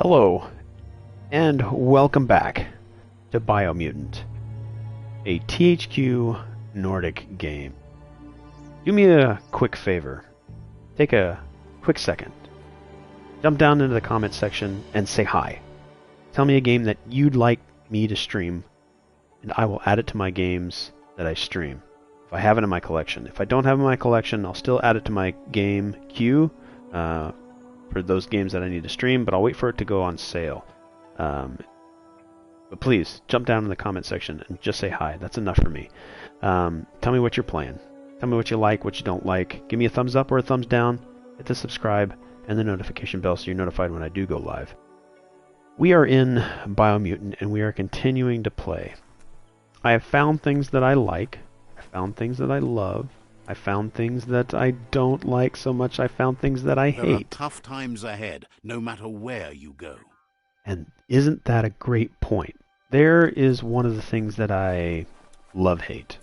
Hello, and welcome back to Biomutant, a THQ Nordic game. Do me a quick favor. Take a quick second. Jump down into the comments section and say hi. Tell me a game that you'd like me to stream, and I will add it to my games that I stream. If I have it in my collection. If I don't have it in my collection, I'll still add it to my game queue for those games that I need to stream, but I'll wait for it to go on sale. But please, jump down in the comment section and just say hi. That's enough for me. Tell me what you're playing. Tell me what you like, what you don't like. Give me a thumbs up or a thumbs down. Hit the subscribe and the notification bell so you're notified when I do go live. We are in Biomutant and we are continuing to play. I have found things that I like. I found things that I love. I found things that I don't like so much. I found things that I hate. There are tough times ahead, no matter where you go. And isn't that a great point? There is one of the things that I love-hate.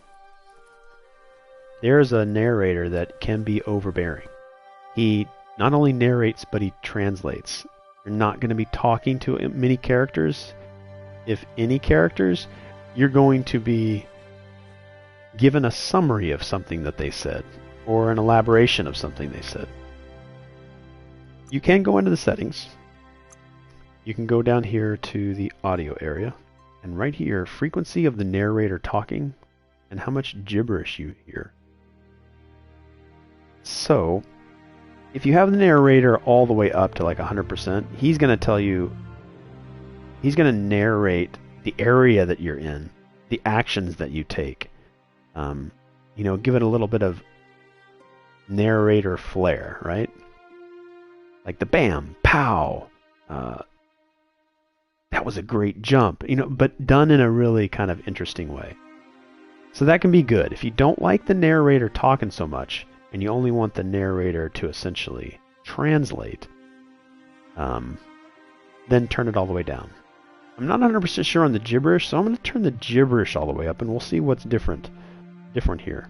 There's a narrator that can be overbearing. He not only narrates, but he translates. You're not going to be talking to many characters. If any characters, you're going to be given a summary of something that they said, or an elaboration of something they said. You can go into the settings. You can go down here to the audio area, and right here, frequency of the narrator talking, and how much gibberish you hear. So, if you have the narrator all the way up to like 100%, he's going to tell you, he's going to narrate the area that you're in, the actions that you take. You know, give it a little bit of narrator flair, right? Like the bam, pow, that was a great jump, you know, but done in a really kind of interesting way. So that can be good. If you don't like the narrator talking so much, and you only want the narrator to essentially translate, then turn it all the way down. I'm not 100% sure on the gibberish, so I'm going to turn the gibberish all the way up, and we'll see what's different here.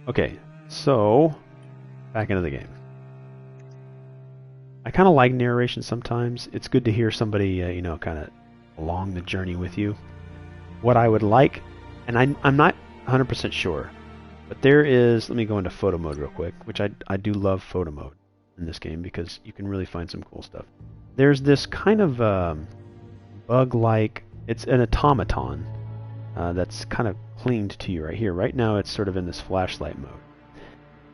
Okay, so back into the game. I kind of like narration sometimes. It's good to hear somebody, you know, kind of along the journey with you. What I would like, and I'm not 100% sure, but there is, let me go into photo mode real quick, which I do love photo mode in this game because you can really find some cool stuff. There's this kind of bug-like, it's an automaton that's kind of clinged to you right here. Right now it's sort of in this flashlight mode.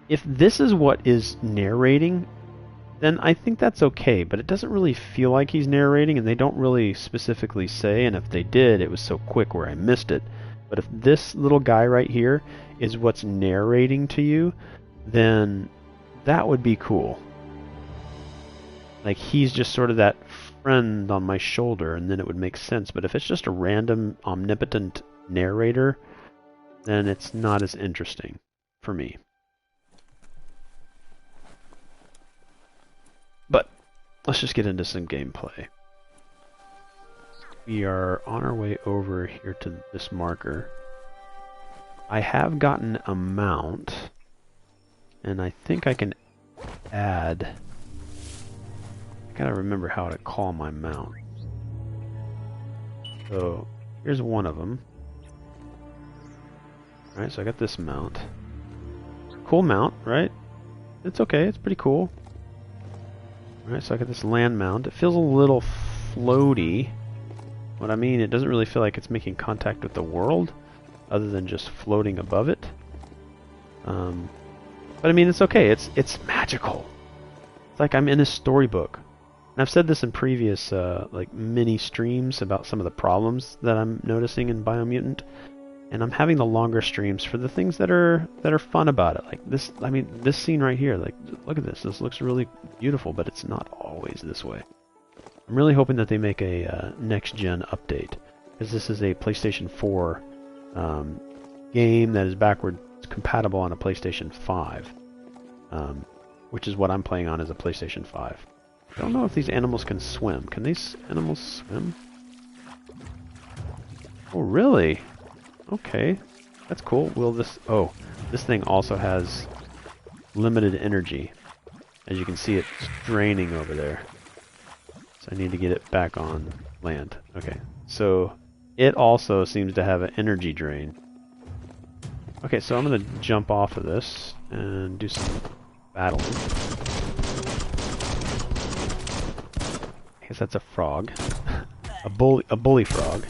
If this is what is narrating, then I think that's okay, but it doesn't really feel like he's narrating, and they don't really specifically say, and if they did, it was so quick where I missed it. But if this little guy right here is what's narrating to you, then that would be cool. Like he's just sort of that friend on my shoulder, and then it would make sense. But if it's just a random omnipotent narrator, then it's not as interesting for me. But let's just get into some gameplay. We are on our way over here to this marker. I have gotten a mount, and I think I can add... I gotta remember how to call my mount. So here's one of them. Alright, so I got this mount. Cool mount, right? It's okay, it's pretty cool. Alright, so I got this land mount. It feels a little floaty. What I mean, it doesn't really feel like it's making contact with the world, other than just floating above it. But I mean, it's okay. It's magical. It's like I'm in a storybook. And I've said this in previous like mini streams about some of the problems that I'm noticing in Biomutant, and I'm having the longer streams for the things that are fun about it. Like this, I mean, this scene right here. Like, look at this. This looks really beautiful, but it's not always this way. I'm really hoping that they make a next-gen update, because this is a PlayStation 4 game that is backwards compatible on a PlayStation 5, which is what I'm playing on as a PlayStation 5. I don't know if these animals can swim. Can these animals swim? Oh, really? Okay. That's cool. Will this... Oh, this thing also has limited energy. As you can see, it's draining over there. So I need to get it back on land. Okay, so it also seems to have an energy drain. Okay, so I'm going to jump off of this and do some battling. I guess that's a frog. a bully frog.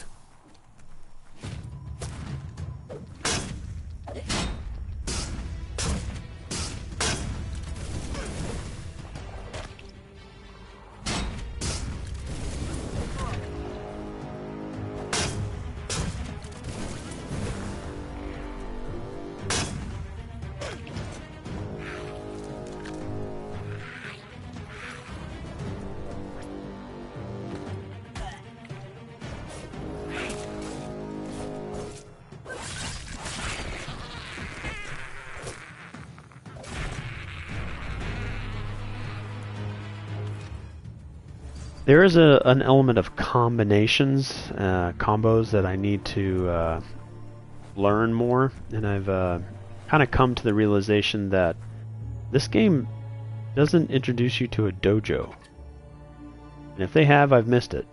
There is an element of combinations, combos that I need to learn more, and I've kind of come to the realization that this game doesn't introduce you to a dojo. And if they have, I've missed it.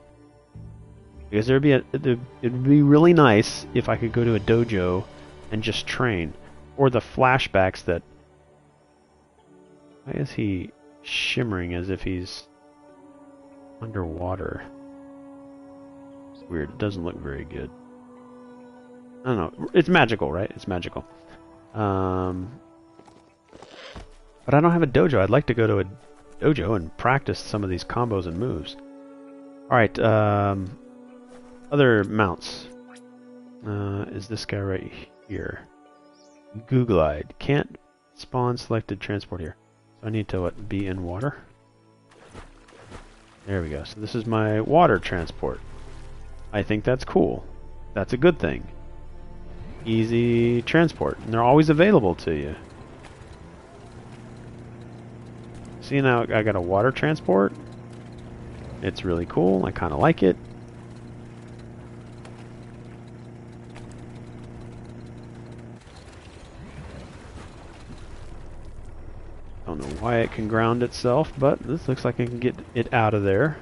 Because it'd be really nice if I could go to a dojo and just train. Or the flashbacks that... Why is he shimmering as if he's underwater? It's weird. It doesn't look very good. I don't know. It's magical, right? It's magical. But I don't have a dojo. I'd like to go to a dojo and practice some of these combos and moves. Alright, other mounts. Is this guy right here? Googlide. Can't spawn selected transport here. So I need to, what, be in water? There we go. So this is my water transport. I think that's cool. That's a good thing. Easy transport. And they're always available to you. See, now I got a water transport. It's really cool. I kind of like it. Don't know why it can ground itself, but this looks like I can get it out of there.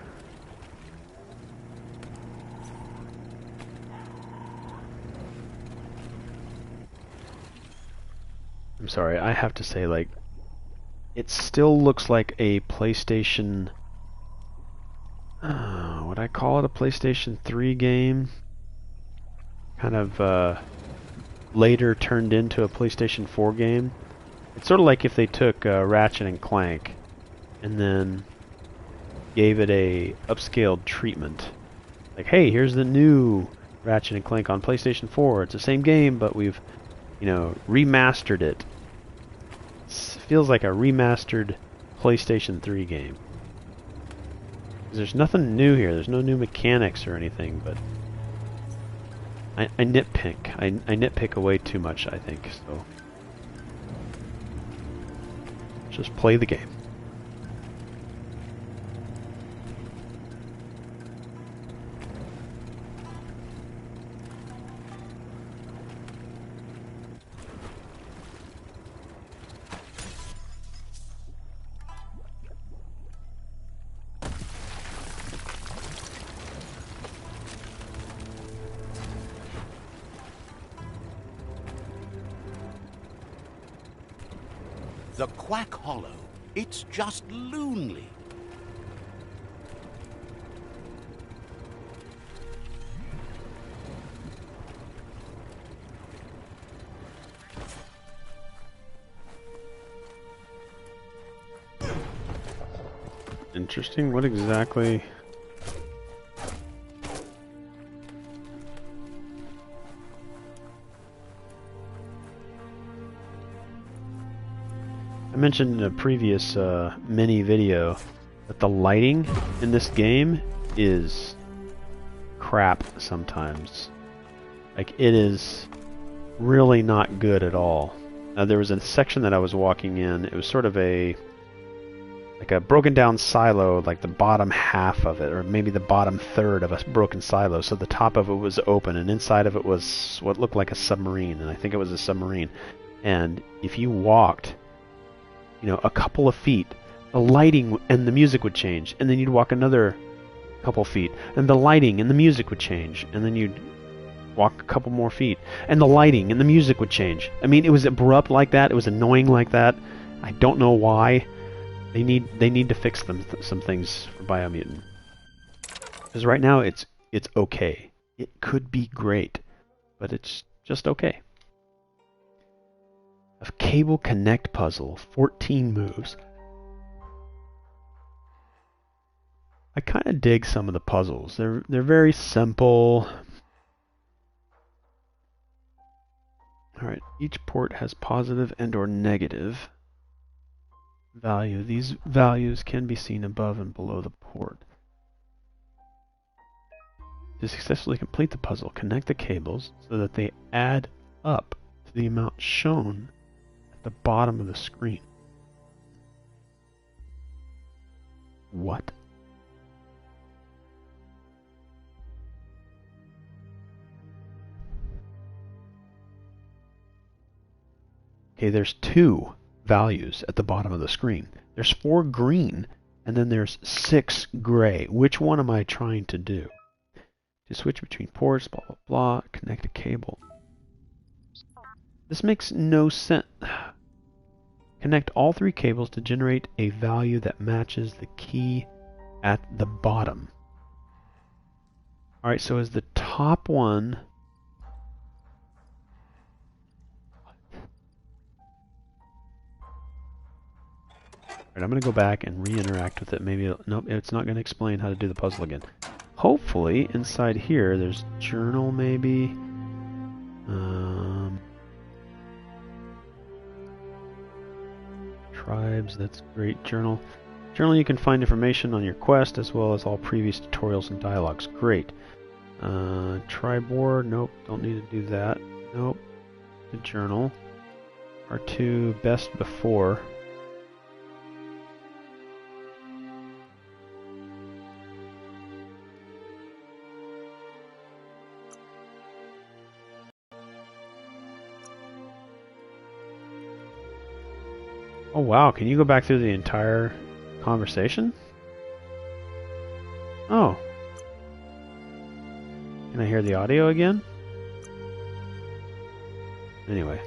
I'm sorry, I have to say, like, it still looks like a PlayStation... would I call it a PlayStation 3 game? Kind of later turned into a PlayStation 4 game. It's sort of like if they took Ratchet and Clank and then gave it a upscaled treatment. Like, hey, here's the new Ratchet and Clank on PlayStation 4. It's the same game, but we've, you know, remastered it. Feels like a remastered PlayStation 3 game. There's nothing new here. There's no new mechanics or anything, but I nitpick. I nitpick away too much, I think, so just play the game. The Quack Hollow. It's just lonely. Interesting. What exactly... I mentioned in a previous mini video that the lighting in this game is crap sometimes. Like, it is really not good at all. There was a section that I was walking in. It was sort of like a broken down silo, like the bottom half of it, or maybe the bottom third of a broken silo. So the top of it was open, and inside of it was what looked like a submarine, and I think it was a submarine. And if you walked, you know, a couple of feet, the lighting and the music would change, and then you'd walk another couple feet, and the lighting and the music would change, and then you'd walk a couple more feet, and the lighting and the music would change. I mean, it was abrupt like that. It was annoying like that. I don't know why. They need to fix some things for Biomutant. Because right now it's okay. It could be great, but it's just okay. A cable connect puzzle, 14 moves. I kind of dig some of the puzzles. They're very simple. All right, each port has positive and or negative value. These values can be seen above and below the port. To successfully complete the puzzle, connect the cables so that they add up to the amount shown at the bottom of the screen. What? Okay, there's 2 values at the bottom of the screen. There's 4 green, and then there's 6 gray. Which one am I trying to do? To switch between ports, blah, blah, blah, connect a cable. This makes no sense. Connect all 3 cables to generate a value that matches the key at the bottom. Alright, so is the top one... Alright, I'm going to go back and re-interact with it. Maybe, nope, it's not going to explain how to do the puzzle again. Hopefully, inside here, there's journal, maybe. Tribes, that's great. Journal. Journal, you can find information on your quest, as well as all previous tutorials and dialogues. Great. Tribe War, nope, don't need to do that. Nope. The journal. R2, best before. Oh wow, can you go back through the entire conversation? Oh. Can I hear the audio again? Anyway.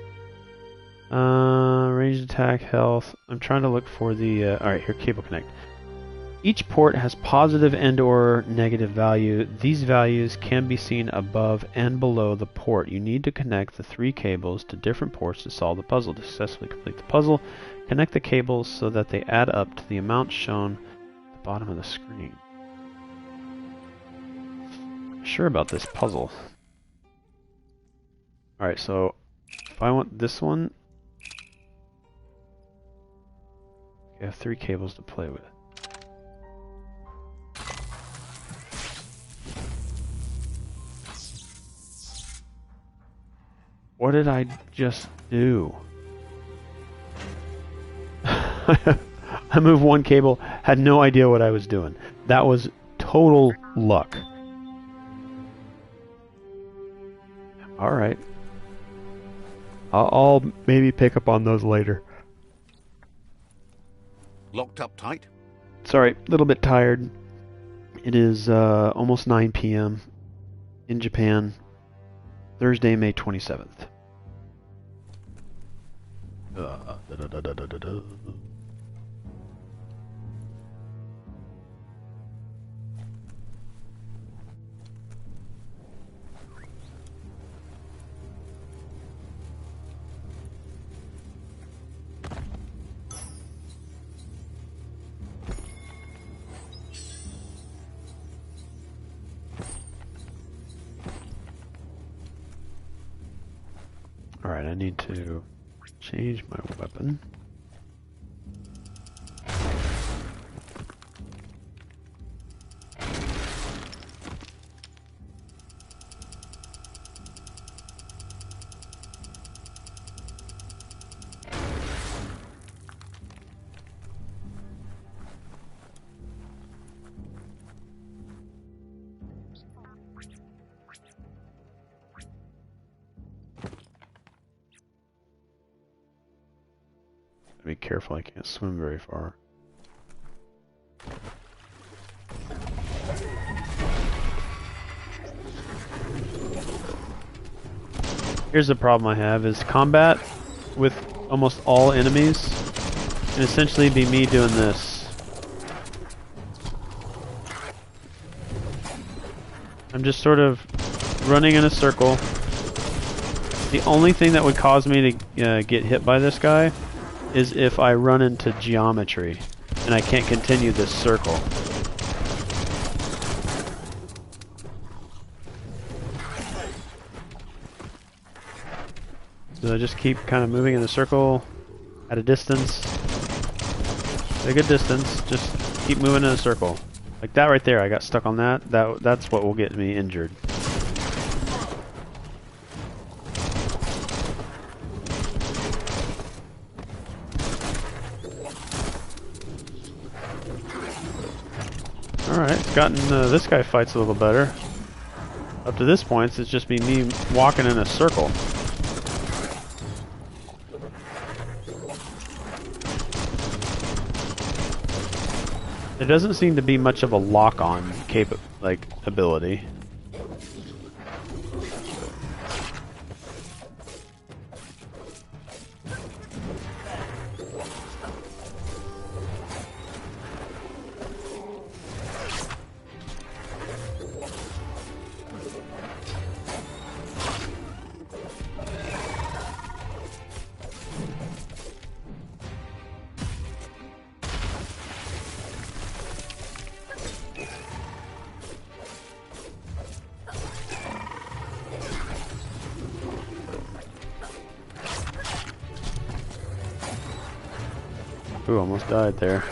Ranged attack, health. I'm trying to look for the... Alright, here, cable connect. Each port has positive and or negative value. These values can be seen above and below the port. You need to connect the 3 cables to different ports to solve the puzzle. To successfully complete the puzzle, connect the cables so that they add up to the amount shown at the bottom of the screen. Not sure about this puzzle. Alright, so if I want this one, I have 3 cables to play with. What did I just do? I moved 1 cable, had no idea what I was doing. That was total luck. Alright. I'll maybe pick up on those later. Locked up tight? Sorry, a little bit tired. It is almost 9 p.m. in Japan, Thursday, May 27th. Alright, I need to change my weapon. Be careful, I can't swim very far. Here's the problem I have, is combat with almost all enemies can essentially be me doing this. I'm just sort of running in a circle. The only thing that would cause me to get hit by this guy is if I run into geometry and I can't continue this circle. So I just keep kind of moving in a circle at a distance. At a good distance, just keep moving in a circle. Like that right there, I got stuck on that. That's what will get me injured. Alright, it's gotten, this guy fights a little better. Up to this point, it's just been me walking in a circle. There doesn't seem to be much of a lock-on ability. Ooh, almost died there.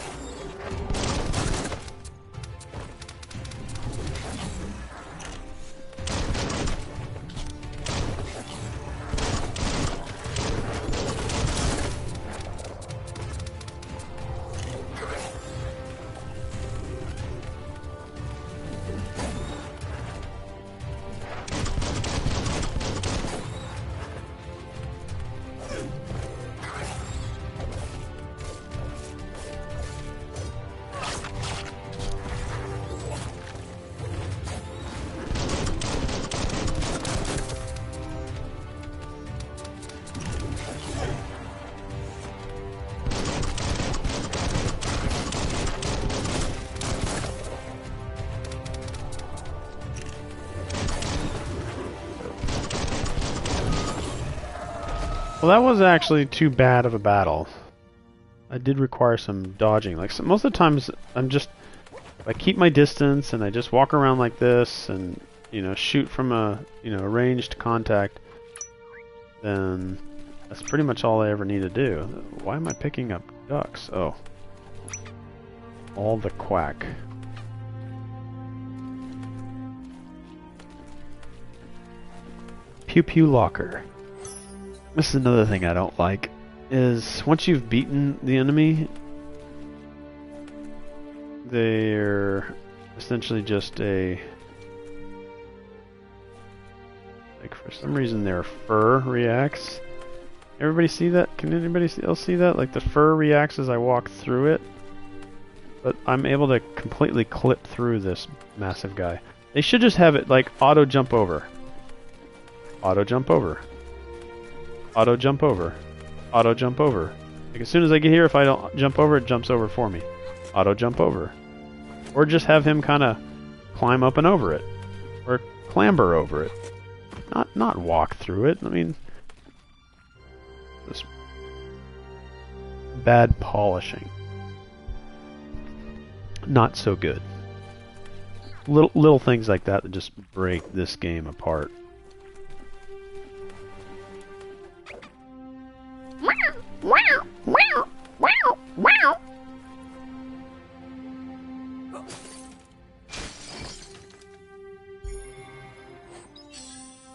Well, that wasn't actually too bad of a battle. I did require some dodging. Like most of the times, I keep my distance and I just walk around like this and shoot from a ranged contact. Then that's pretty much all I ever need to do. Why am I picking up ducks? Oh, all the quack. Pew pew locker. This is another thing I don't like, is once you've beaten the enemy, they're essentially just for some reason their fur reacts. Everybody see that? Can anybody else see that? Like the fur reacts as I walk through it, but I'm able to completely clip through this massive guy. They should just have it like auto jump over. Auto jump over. Auto jump over. Auto jump over. Like as soon as I get here, if I don't jump over, it jumps over for me. Auto jump over. Or just have him kind of climb up and over it. Or clamber over it. Not walk through it. I mean, this bad polishing. Not so good. Little things like that just break this game apart.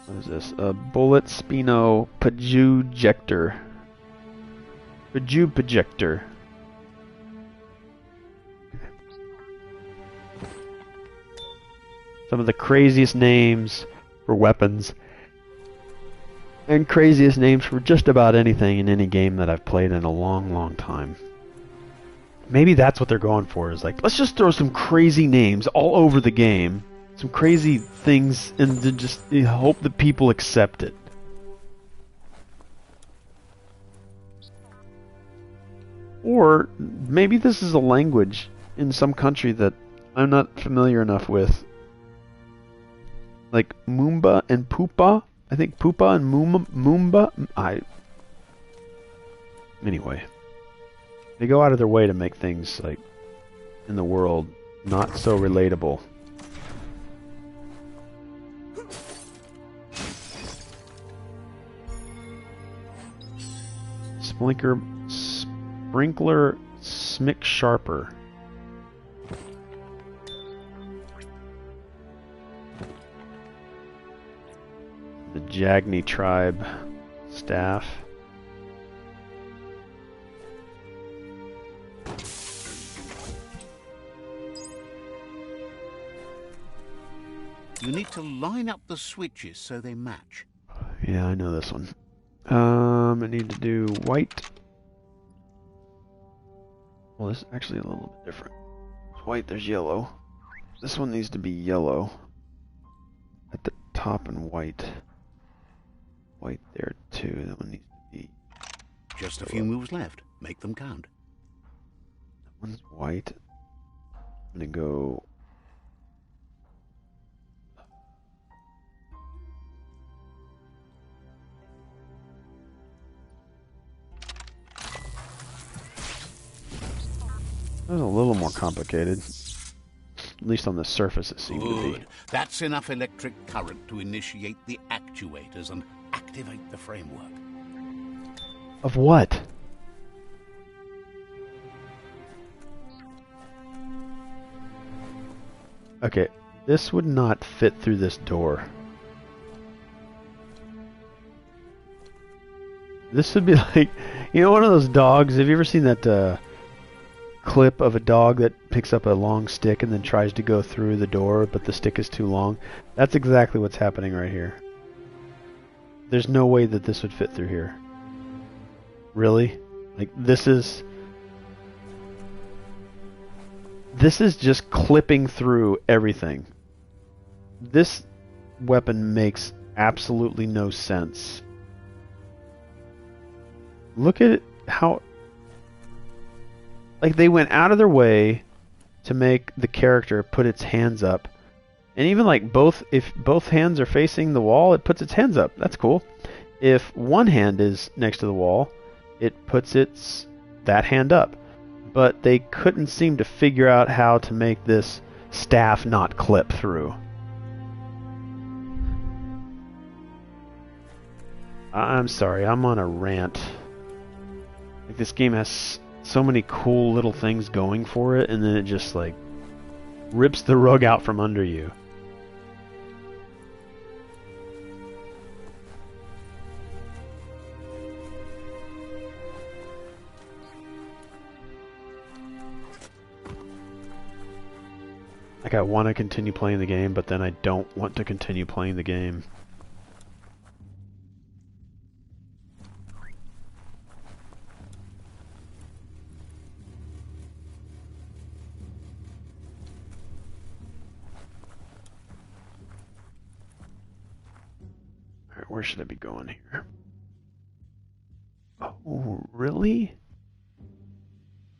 What is this? A bullet spino projector. Projector. Some of the craziest names for weapons. And craziest names for just about anything in any game that I've played in a long, long time. Maybe that's what they're going for, is like, let's just throw some crazy names all over the game. Some crazy things, and to just hope that people accept it. Or maybe this is a language in some country that I'm not familiar enough with. Like Moomba and Poopa. I think Poopa and Moomba. Anyway. They go out of their way to make things, like, in the world not so relatable. Sprinkler Smick Sharper. The Jagni tribe staff. You need to line up the switches so they match. Yeah, I know this one. I need to do white. Well, this is actually a little bit different. There's white, there's yellow. This one needs to be yellow at the top and white. White there too. That one needs to be. Just a few moves left. Make them count. That one's white. I'm gonna go. That was a little more complicated. At least on the surface it seemed to be. Good. That's enough electric current to initiate the actuators and activate the framework. Of what? Okay, this would not fit through this door. This would be like, you know, one of those dogs. Have you ever seen that clip of a dog that picks up a long stick and then tries to go through the door, but the stick is too long? That's exactly what's happening right here. There's no way that this would fit through here. Really? Like, this is just clipping through everything. This weapon makes absolutely no sense. Look at how, like, they went out of their way to make the character put its hands up. And even like if both hands are facing the wall, it puts its hands up. That's cool. If one hand is next to the wall, it puts that hand up. But they couldn't seem to figure out how to make this staff not clip through. I'm sorry, I'm on a rant. Like, this game has so many cool little things going for it, and then it just, like, rips the rug out from under you. Like, I want to continue playing the game, but then I don't want to continue playing the game. Alright, where should I be going here? Oh, really?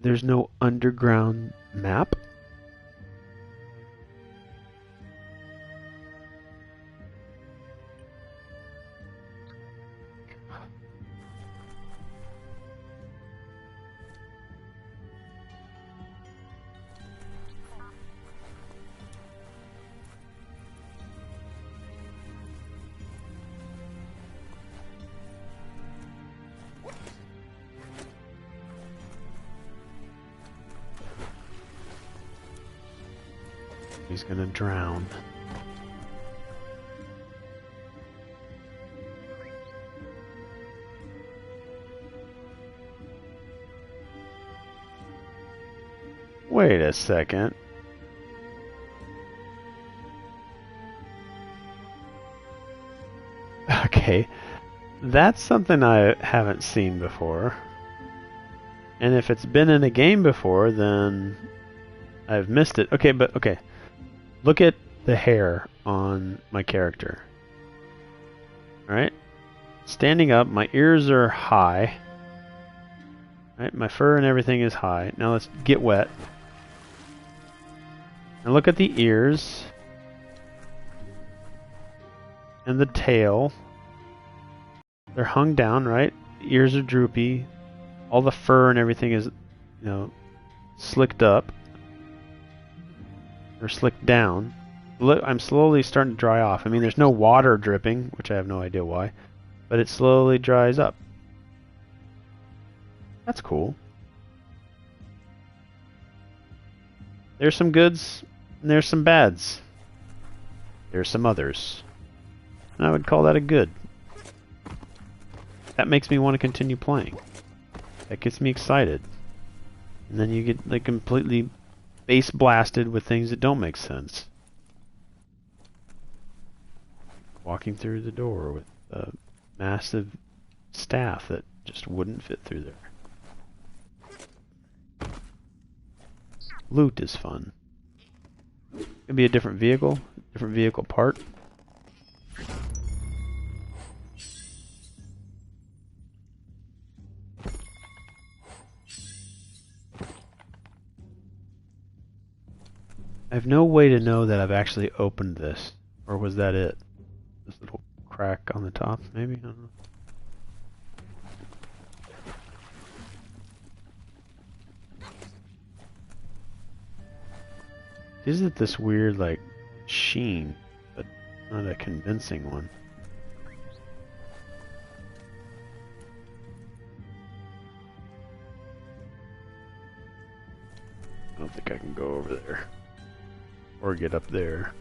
There's no underground map? He's gonna drown. Wait a second. Okay, that's something I haven't seen before. And if it's been in a game before, then I've missed it. Okay, but okay. Look at the hair on my character. Alright? Standing up, my ears are high. Right, my fur and everything is high. Now let's get wet. Now look at the ears. And the tail. They're hung down, right? The ears are droopy. All the fur and everything is, slicked up. Or slicked down. I'm slowly starting to dry off. I mean, there's no water dripping, which I have no idea why. But it slowly dries up. That's cool. There's some goods, and there's some bads. There's some others. And I would call that a good. That makes me want to continue playing. That gets me excited. And then you get like completely base blasted with things that don't make sense. Walking through the door with a massive staff that just wouldn't fit through there. Loot is fun. Could be a different vehicle part. I have no way to know that I've actually opened this. Or was that it? This little crack on the top, maybe? I don't know. Is it this weird, like, sheen, but not a convincing one? I don't think I can go over there. Or get up there.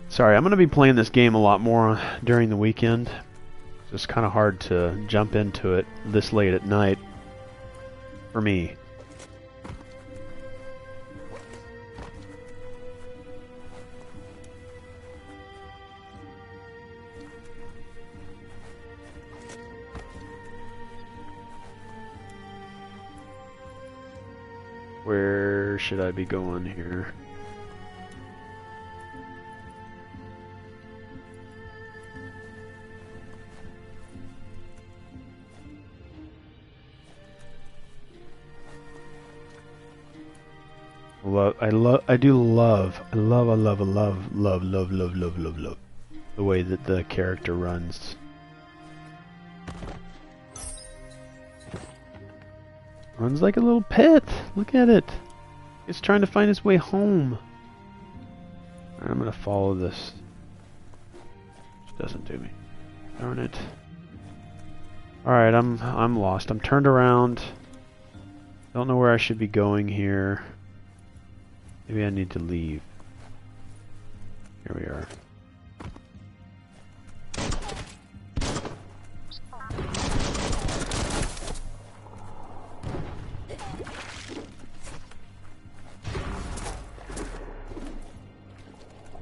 Sorry, I'm going to be playing this game a lot more during the weekend. It's kind of hard to jump into it this late at night for me. Where should I be going here? I love the way that the character runs. Runs like a little pet. Look at it. It's trying to find its way home. I'm gonna follow this. Which doesn't do me. Darn it. Alright, I'm lost. I'm turned around. Don't know where I should be going here. Maybe I need to leave. Here we are.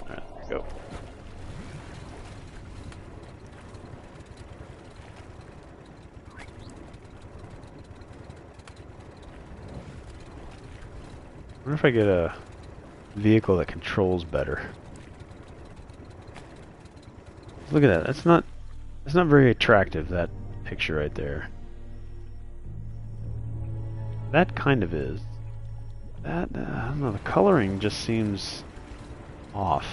Alright, there we go. I wonder if I get a vehicle that controls better. Look at that. That's not very attractive, that picture right there. That kind of is. That I don't know, the coloring just seems off.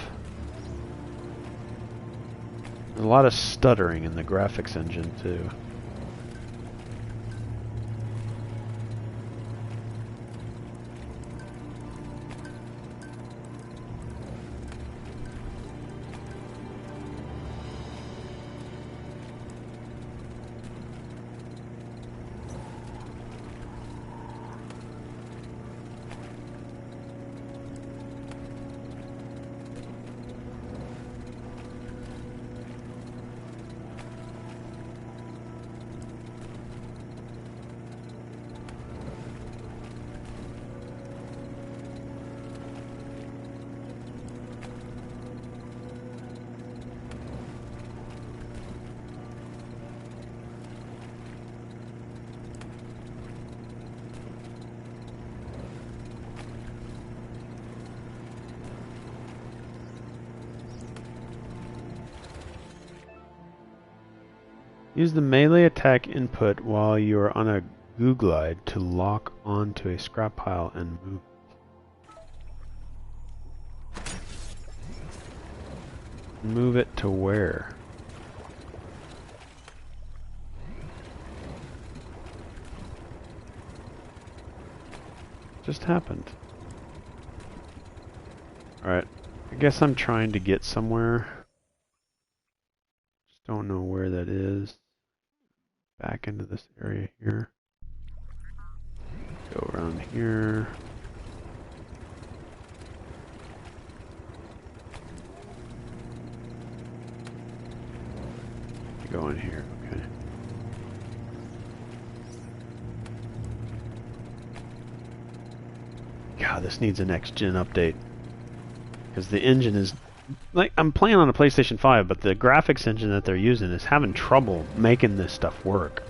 There's a lot of stuttering in the graphics engine too. Use the melee attack input while you are on a goo glide to lock onto a scrap pile and move. Move it to where? Just happened. Alright. I guess I'm trying to get somewhere. Just don't know where that is. Back into this area here. Go around here. Go in here, okay. God, this needs a next-gen update. Because the engine is... Like, I'm playing on a PlayStation 5, but the graphics engine that they're using is having trouble making this stuff work.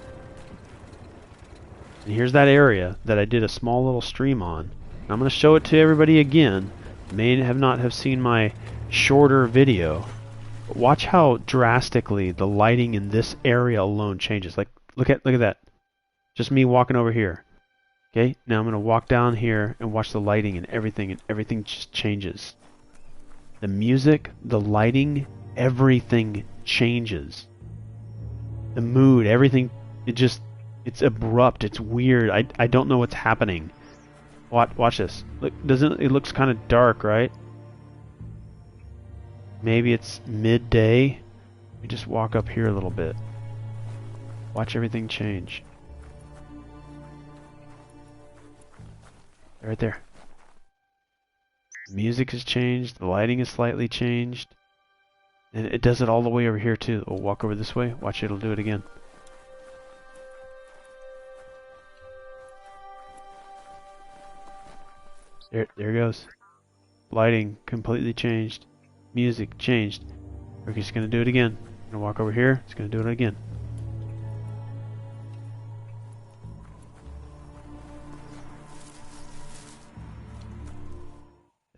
And here's that area that I did a small little stream on. I'm going to show it to everybody again. May not have seen my shorter video. But watch how drastically the lighting in this area alone changes. Like, look at that. Just me walking over here. Okay, now I'm going to walk down here and watch the lighting and everything just changes. The music, the lighting, everything changes. The mood, everything, it's abrupt, it's weird. I don't know what's happening. Watch this. Look, it looks kind of dark, right? Maybe it's midday. Let me just walk up here a little bit. Watch everything change. Right there. The music has changed, the lighting is slightly changed. And it does it all the way over here too. We'll walk over this way, watch it'll do it again. There it goes. Lighting completely changed. Music changed. We're just gonna do it again. I'm gonna walk over here, it's gonna do it again.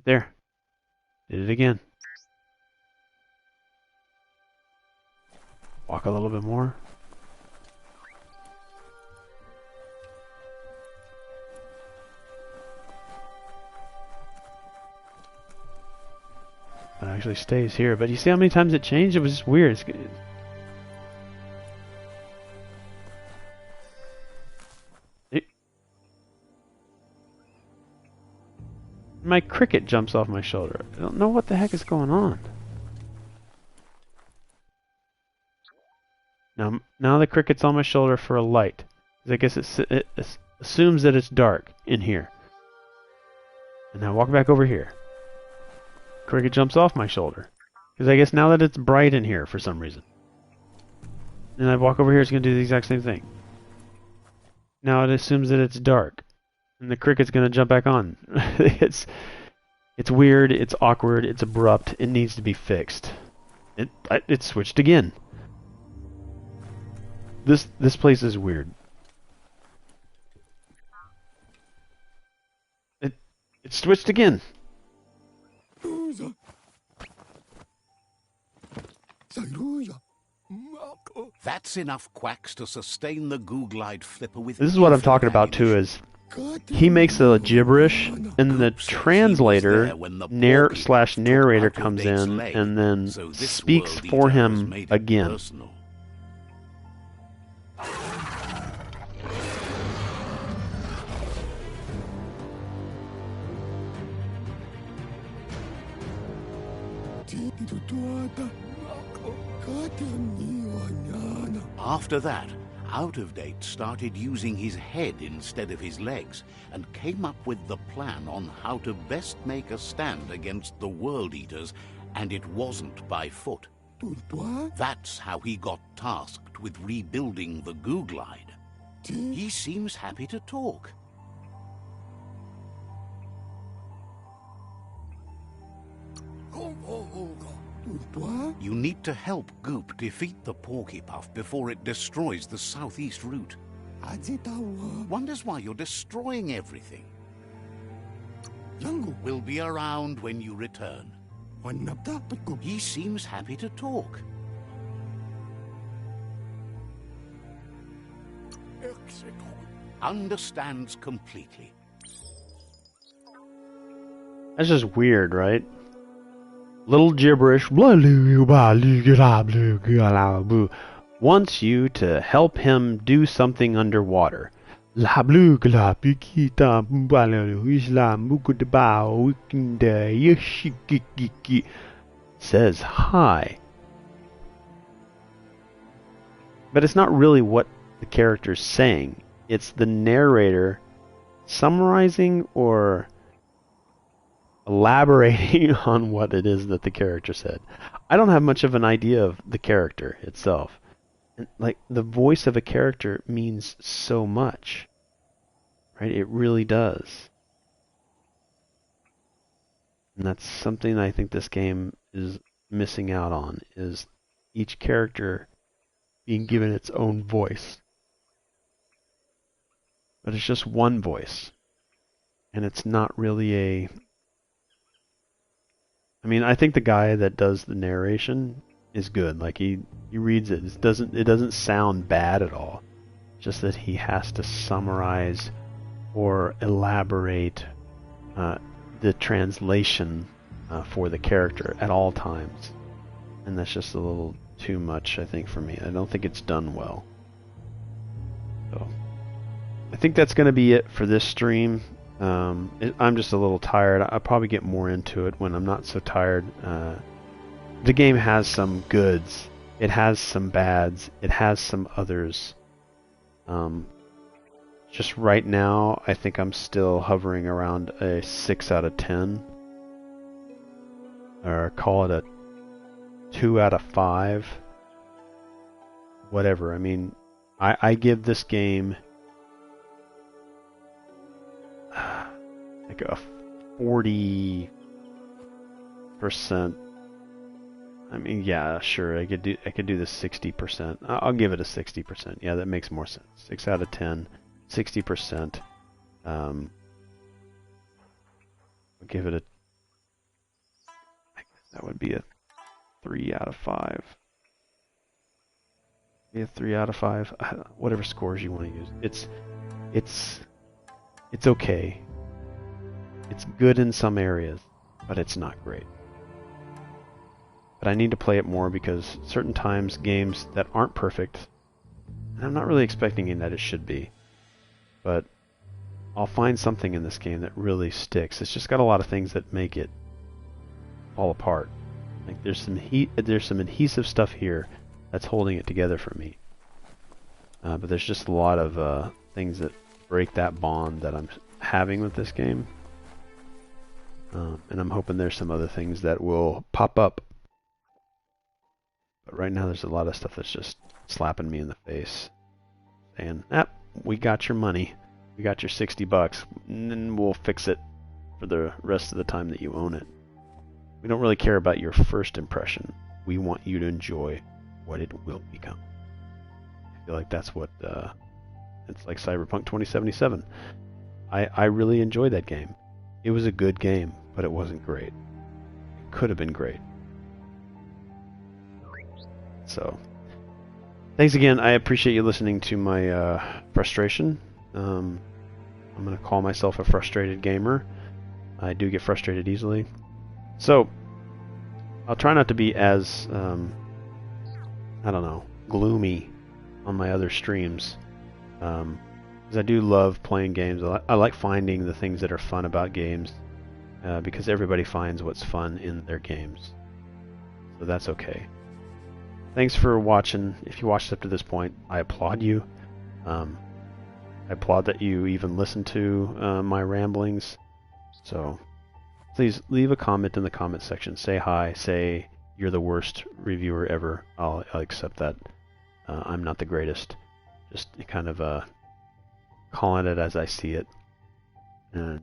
There. Did it again. Walk a little bit more. It actually stays here, but you see how many times it changed? It was just weird. My cricket jumps off my shoulder. I don't know what the heck is going on. Now the cricket's on my shoulder for a light. I guess it assumes that it's dark in here. And now walk back over here. Cricket jumps off my shoulder. Because I guess now that it's bright in here for some reason. And I walk over here, it's going to do the exact same thing. Now it assumes that it's dark. And the cricket's going to jump back on. It's weird, it's awkward, it's abrupt, it needs to be fixed. It switched again. This place is weird. It switched again. That's enough quacks to sustain the Googlide flipper with. This is what I'm talking about too, is he makes a gibberish and the translator narrator comes in and then speaks for him again. After that, Out-of-Date started using his head instead of his legs and came up with the plan on how to best make a stand against the World Eaters, and it wasn't by foot. That's how he got tasked with rebuilding the Googlide. He seems happy to talk. You need to help Goop defeat the Porkypuff before it destroys the southeast route. Wonders why you're destroying everything. We'll be around when you return. He seems happy to talk. understands completely. That's just weird, right? Little gibberish wants you to help him do something underwater. Says hi. But it's not really what the character's saying. It's the narrator summarizing or elaborating on what it is that the character said. I don't have much of an idea of the character itself. And, like, the voice of a character means so much. Right? It really does. And that's something I think this game is missing out on, is each character being given its own voice. But it's just one voice. And it's not really a... I mean, I think the guy that does the narration is good. Like, he reads it. It doesn't sound bad at all. Just that he has to summarize or elaborate the translation for the character at all times. And that's just a little too much, I think, for me. I don't think it's done well. So, I think that's going to be it for this stream. I'm just a little tired. I'll probably get more into it when I'm not so tired. The game has some goods. It has some bads. It has some others. Just right now, I think I'm still hovering around a 6 out of 10. Or call it a 2 out of 5. Whatever. I mean, I give this game like a 40%. I mean, yeah, sure. I could do the 60%. I'll give it a 60%. Yeah, that makes more sense. 6 out of 10, 60%. I'll give it a... That would be a 3 out of 5. Be a 3 out of 5. Whatever scores you want to use. It's okay. It's good in some areas, but it's not great. But I need to play it more because certain times games that aren't perfect, and I'm not really expecting that it should be, but I'll find something in this game that really sticks. It's just got a lot of things that make it fall apart. Like there's some adhesive stuff here that's holding it together for me. But there's just a lot of things that break that bond that I'm having with this game. And I'm hoping there's some other things that will pop up. But right now there's a lot of stuff that's just slapping me in the face. Saying, we got your money. We got your $60, and then we'll fix it for the rest of the time that you own it. We don't really care about your first impression. We want you to enjoy what it will become. I feel like that's what it's like Cyberpunk 2077. I really enjoyed that game. It was a good game, but it wasn't great. It could have been great. So, thanks again. I appreciate you listening to my frustration. I'm going to call myself a frustrated gamer. I do get frustrated easily. So, I'll try not to be as, gloomy on my other streams. Because I do love playing games. I like finding the things that are fun about games. Because everybody finds what's fun in their games. So that's okay. Thanks for watching. If you watched up to this point, I applaud you. I applaud that you even listen to my ramblings. So please leave a comment in the comment section. Say hi. Say you're the worst reviewer ever. I'll accept that. I'm not the greatest. Just kind of calling it as I see it. And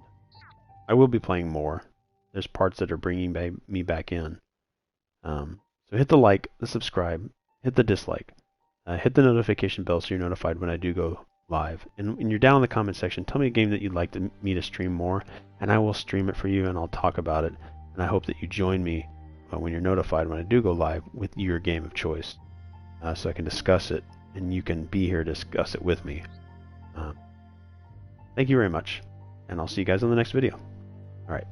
I will be playing more. There's parts that are bringing me back in. So hit the like, the subscribe, hit the dislike, hit the notification bell so you're notified when I do go live. And when you're down in the comment section, tell me a game that you'd like me to stream more, and I will stream it for you and I'll talk about it. And I hope that you join me when you're notified when I do go live with your game of choice, so I can discuss it and you can be here to discuss it with me. Thank you very much, and I'll see you guys on the next video. All right.